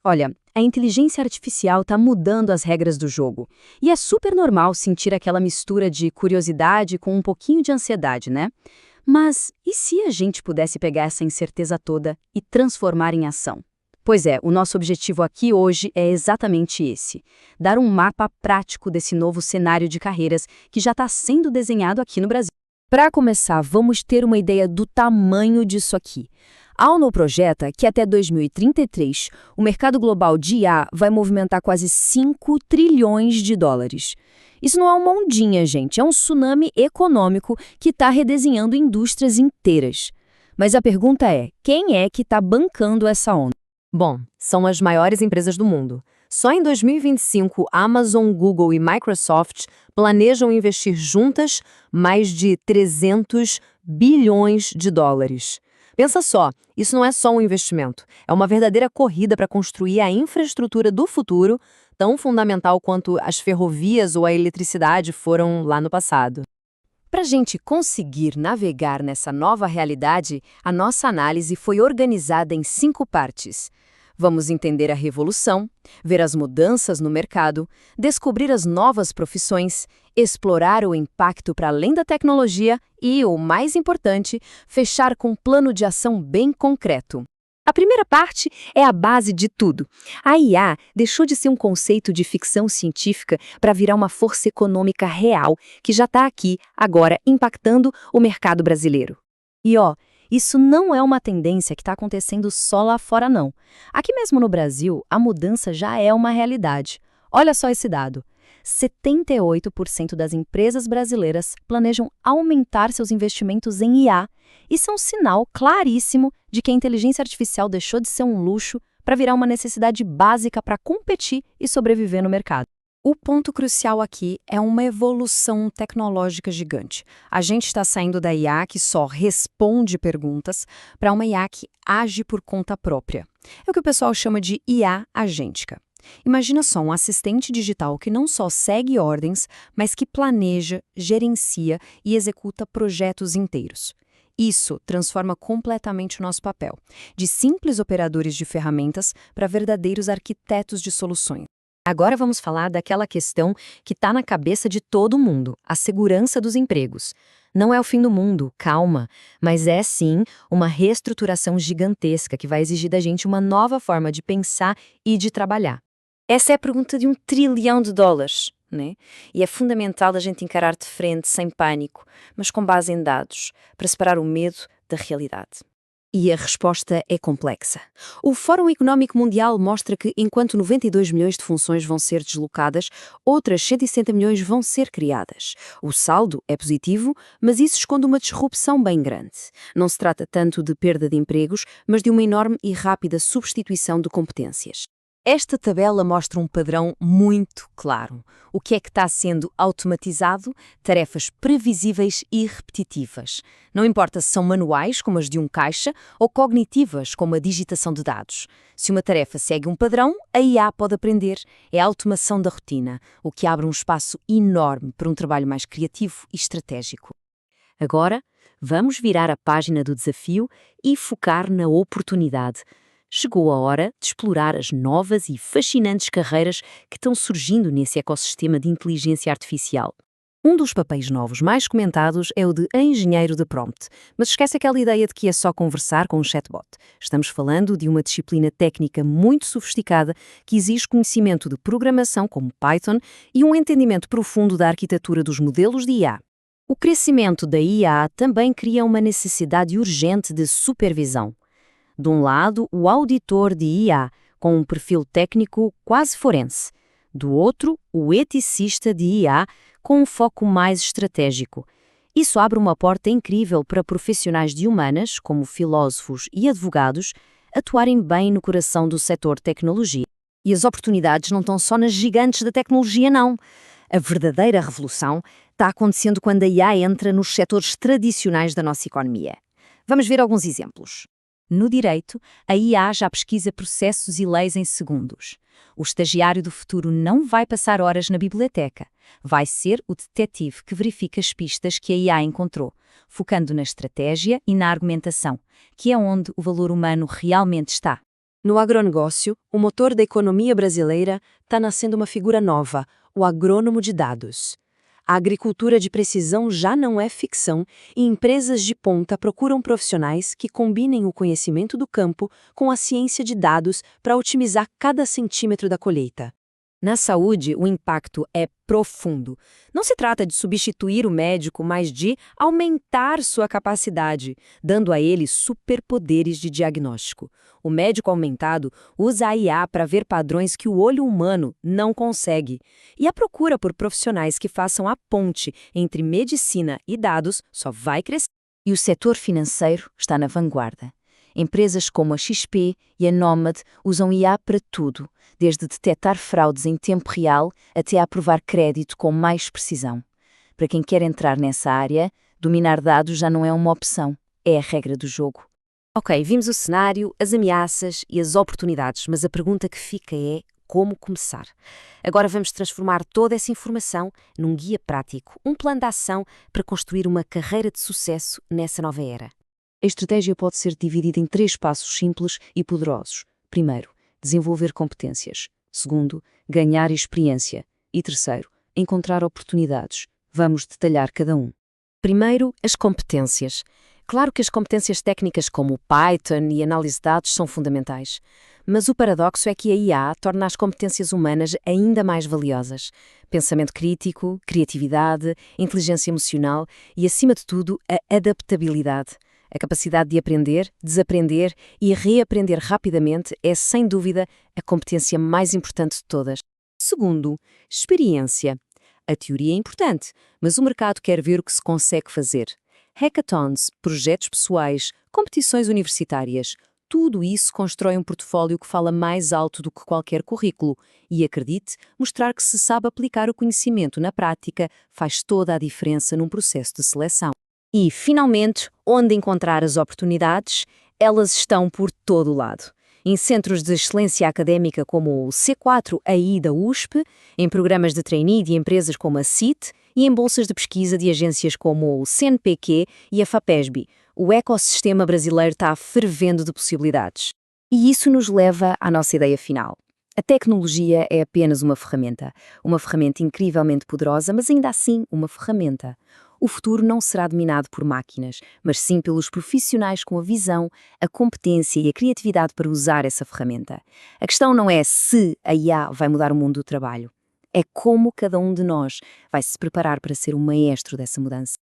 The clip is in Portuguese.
Olha, a inteligência artificial está mudando as regras do jogo. E é super normal sentir aquela mistura de curiosidade com um pouquinho de ansiedade, né? Mas e se a gente pudesse pegar essa incerteza toda e transformar em ação? Pois é, o nosso objetivo aqui hoje é exatamente esse: dar um mapa prático desse novo cenário de carreiras que já está sendo desenhado aqui no Brasil. Para começar, vamos ter uma ideia do tamanho disso aqui. A ONU projeta que até 2033, o mercado global de IA vai movimentar quase 5 trilhões de dólares. Isso não é uma ondinha, gente, é um tsunami econômico que está redesenhando indústrias inteiras. Mas a pergunta é, quem é que está bancando essa onda? Bom, são as maiores empresas do mundo. Só em 2025, Amazon, Google e Microsoft planejam investir juntas mais de 300 bilhões de dólares. Pensa só, isso não é só um investimento, é uma verdadeira corrida para construir a infraestrutura do futuro, tão fundamental quanto as ferrovias ou a eletricidade foram lá no passado. Para a gente conseguir navegar nessa nova realidade, a nossa análise foi organizada em 5 partes. Vamos entender a revolução, ver as mudanças no mercado, descobrir as novas profissões, explorar o impacto para além da tecnologia e, o mais importante, fechar com um plano de ação bem concreto. A primeira parte é a base de tudo. A IA deixou de ser um conceito de ficção científica para virar uma força econômica real que já está aqui, agora, impactando o mercado brasileiro. E isso não é uma tendência que está acontecendo só lá fora, não. Aqui mesmo no Brasil, a mudança já é uma realidade. Olha só esse dado. 78% das empresas brasileiras planejam aumentar seus investimentos em IA. Isso é um sinal claríssimo de que a inteligência artificial deixou de ser um luxo para virar uma necessidade básica para competir e sobreviver no mercado. O ponto crucial aqui é uma evolução tecnológica gigante. A gente está saindo da IA que só responde perguntas para uma IA que age por conta própria. É o que o pessoal chama de IA agêntica. Imagina só um assistente digital que não só segue ordens, mas que planeja, gerencia e executa projetos inteiros. Isso transforma completamente o nosso papel, de simples operadores de ferramentas para verdadeiros arquitetos de soluções. Agora vamos falar daquela questão que está na cabeça de todo mundo, a segurança dos empregos. Não é o fim do mundo, calma, mas é sim uma reestruturação gigantesca que vai exigir da gente uma nova forma de pensar e de trabalhar. Essa é a pergunta de $1 trilhão, né? E é fundamental a gente encarar de frente, sem pânico, mas com base em dados, para separar o medo da realidade. E a resposta é complexa. O Fórum Económico Mundial mostra que, enquanto 92 milhões de funções vão ser deslocadas, outras 160 milhões vão ser criadas. O saldo é positivo, mas isso esconde uma disrupção bem grande. Não se trata tanto de perda de empregos, mas de uma enorme e rápida substituição de competências. Esta tabela mostra um padrão muito claro. O que é que está sendo automatizado? Tarefas previsíveis e repetitivas. Não importa se são manuais, como as de um caixa, ou cognitivas, como a digitação de dados. Se uma tarefa segue um padrão, a IA pode aprender. É a automação da rotina, o que abre um espaço enorme para um trabalho mais criativo e estratégico. Agora, vamos virar a página do desafio e focar na oportunidade. Chegou a hora de explorar as novas e fascinantes carreiras que estão surgindo nesse ecossistema de inteligência artificial. Um dos papéis novos mais comentados é o de engenheiro de prompt, mas esquece aquela ideia de que é só conversar com um chatbot. Estamos falando de uma disciplina técnica muito sofisticada que exige conhecimento de programação como Python e um entendimento profundo da arquitetura dos modelos de IA. O crescimento da IA também cria uma necessidade urgente de supervisão. De um lado, o auditor de IA, com um perfil técnico quase forense. Do outro, o eticista de IA, com um foco mais estratégico. Isso abre uma porta incrível para profissionais de humanas, como filósofos e advogados, atuarem bem no coração do setor tecnologia. E as oportunidades não estão só nas gigantes da tecnologia, não. A verdadeira revolução está acontecendo quando a IA entra nos setores tradicionais da nossa economia. Vamos ver alguns exemplos. No direito, a IA já pesquisa processos e leis em segundos. O estagiário do futuro não vai passar horas na biblioteca. Vai ser o detetive que verifica as pistas que a IA encontrou, focando na estratégia e na argumentação, que é onde o valor humano realmente está. No agronegócio, o motor da economia brasileira está nascendo uma figura nova, o agrônomo de dados. A agricultura de precisão já não é ficção e empresas de ponta procuram profissionais que combinem o conhecimento do campo com a ciência de dados para otimizar cada centímetro da colheita. Na saúde, o impacto é profundo. Não se trata de substituir o médico, mas de aumentar sua capacidade, dando a ele superpoderes de diagnóstico. O médico aumentado usa a IA para ver padrões que o olho humano não consegue. E a procura por profissionais que façam a ponte entre medicina e dados só vai crescer. E o setor financeiro está na vanguarda. Empresas como a XP e a Nomad usam IA para tudo, desde detectar fraudes em tempo real até a aprovar crédito com mais precisão. Para quem quer entrar nessa área, dominar dados já não é uma opção, é a regra do jogo. Ok, vimos o cenário, as ameaças e as oportunidades, mas a pergunta que fica é como começar. Agora vamos transformar toda essa informação num guia prático, um plano de ação para construir uma carreira de sucesso nessa nova era. A estratégia pode ser dividida em 3 passos simples e poderosos. Primeiro, desenvolver competências. Segundo, ganhar experiência. E terceiro, encontrar oportunidades. Vamos detalhar cada um. Primeiro, as competências. Claro que as competências técnicas como o Python e análise de dados são fundamentais, mas o paradoxo é que a IA torna as competências humanas ainda mais valiosas. Pensamento crítico, criatividade, inteligência emocional e, acima de tudo, a adaptabilidade. A capacidade de aprender, desaprender e reaprender rapidamente é, sem dúvida, a competência mais importante de todas. Segundo, experiência. A teoria é importante, mas o mercado quer ver o que se consegue fazer. Hackathons, projetos pessoais, competições universitárias, tudo isso constrói um portfólio que fala mais alto do que qualquer currículo. E acredite, mostrar que se sabe aplicar o conhecimento na prática faz toda a diferença num processo de seleção. E, finalmente, onde encontrar as oportunidades? Elas estão por todo o lado. Em centros de excelência académica como o C4AI da USP, em programas de trainee de empresas como a CIT e em bolsas de pesquisa de agências como o CNPq e a FAPESB. O ecossistema brasileiro está fervendo de possibilidades. E isso nos leva à nossa ideia final. A tecnologia é apenas uma ferramenta incrivelmente poderosa, mas ainda assim uma ferramenta. O futuro não será dominado por máquinas, mas sim pelos profissionais com a visão, a competência e a criatividade para usar essa ferramenta. A questão não é se a IA vai mudar o mundo do trabalho, é como cada um de nós vai se preparar para ser o maestro dessa mudança.